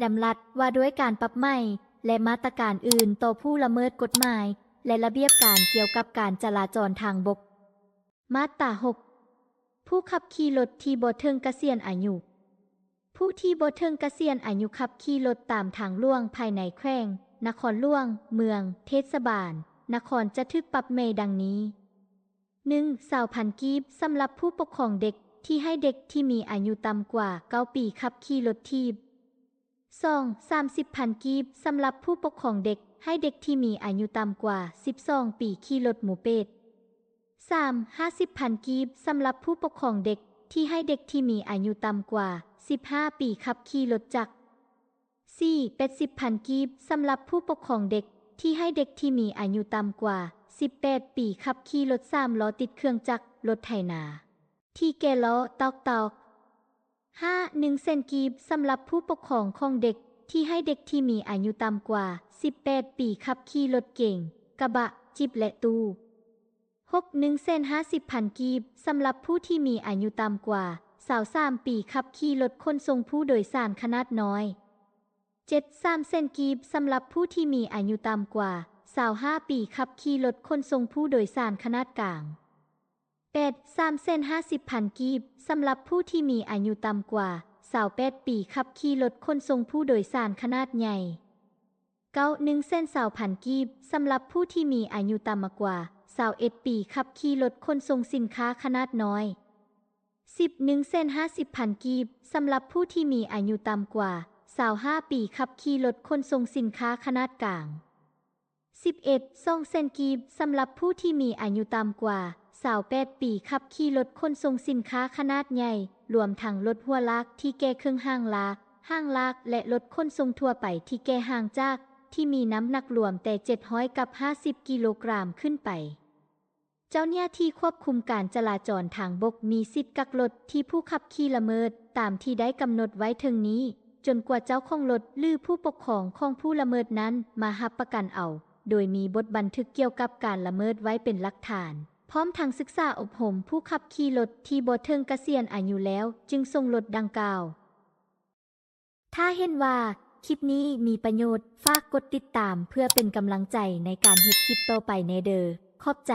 ดำรัสว่าด้วยการปรับใหม่และมาตรการอื่นต่อผู้ละเมิดกฎหมายและระเบียบการเกี่ยวกับการจราจรทางบกมาตรา 6 ผู้ขับขี่รถที่บ่ถึงเกษียณอายุผู้ที่บ่ถึงเกษียณอายุขับขี่รถตามทางหลวงภายในแขวงนครหลวงเมืองเทศบาลนครจะถูกปรับเมดังนี้ 1,000 กีบสำหรับผู้ปกครองเด็กที่ให้เด็กที่มีอายุต่ำกว่า 9 ปีขับขี่รถถีบ 2. 30,000 กีบสำหรับผู้ปกครองเด็กให้เด็กที่มีอายุต่ำกว่า 12 ปีขี่รถหมูเป็ด 3. 50,000 กีบสำหรับผู้ปกครองเด็กที่ให้เด็กที่มีอายุต่ำกว่า 15 ปีขับขี่รถจักร 4. 80,000 กีบสำหรับผู้ปกครองเด็กที่ให้เด็กที่มีอายุต่ำกว่า 18 ปีขับขี่รถ3 ล้อติดเครื่องจักรรถไถนาที่แก่ล้อตอก5. 1 เซนกีบสำหรับผู้ปกครองของเด็กที่ให้เด็กที่มีอายุต่ำกว่า 18 ปีขับขี่รถเก๋งกระบะจิบและตู้ 6. 1 เซน50,000 กีบสำหรับผู้ที่มีอายุต่ำกว่า 23 ปีขับขี่รถขนส่งผู้โดยสารขนาดน้อย 7. 3 เซนกีบสำหรับผู้ที่มีอายุต่ำกว่า 25 ปีขับขี่รถขนส่งผู้โดยสารขนาดกลาง 8. 3 เซน50,000 กีบสำหรับผู้ที่มีอายุต่ำกว่า 28 ปีขับขี่รถขนส่งผู้โดยสารขนาดใหญ่ 9. 1 เซน20,000 กีบสำหรับผู้ที่มีอายุต่ำกว่า 21 ปีขับขี่รถขนส่งสินค้าขนาดน้อย 10. 1 เซน50,000 กีบสำหรับผู้ที่มีอายุต่ำกว่า 25 ปีขับขี่รถขนส่งสินค้าขนาดกลาง 11. 2 เซนกีบสำหรับผู้ที่มีอายุต่ำกว่า 28 ปีขับขี่รถขนส่งสินค้าขนาดใหญ่รวมทั้งรถหัวลากที่แก่เครื่องห้างลากและรถขนส่งทั่วไปที่แก่ห้างจากที่มีน้ำหนักรวมแต่700กับ50 กิโลกรัมขึ้นไปเจ้าหน้าที่ควบคุมการจราจรทางบกมีสิทธิ์กักรถที่ผู้ขับขี่ละเมิดตามที่ได้กำหนดไว้ถึงนี้จนกว่าเจ้าของรถหรือผู้ปกครองของผู้ละเมิดนั้นมารับประกันเอาโดยมีบทบันทึกเกี่ยวกับการละเมิดไว้เป็นหลักฐานพร้อมทั้งศึกษาอบรมผู้ขับขี่รถที่บ่ถึงเกษียณอายุแล้วจึงส่งรถดังกล่าวถ้าเห็นว่าคลิปนี้มีประโยชน์ฝากกดติดตามเพื่อเป็นกำลังใจในการเฮ็ดคลิปต่อไปแน่เด้อขอบใจ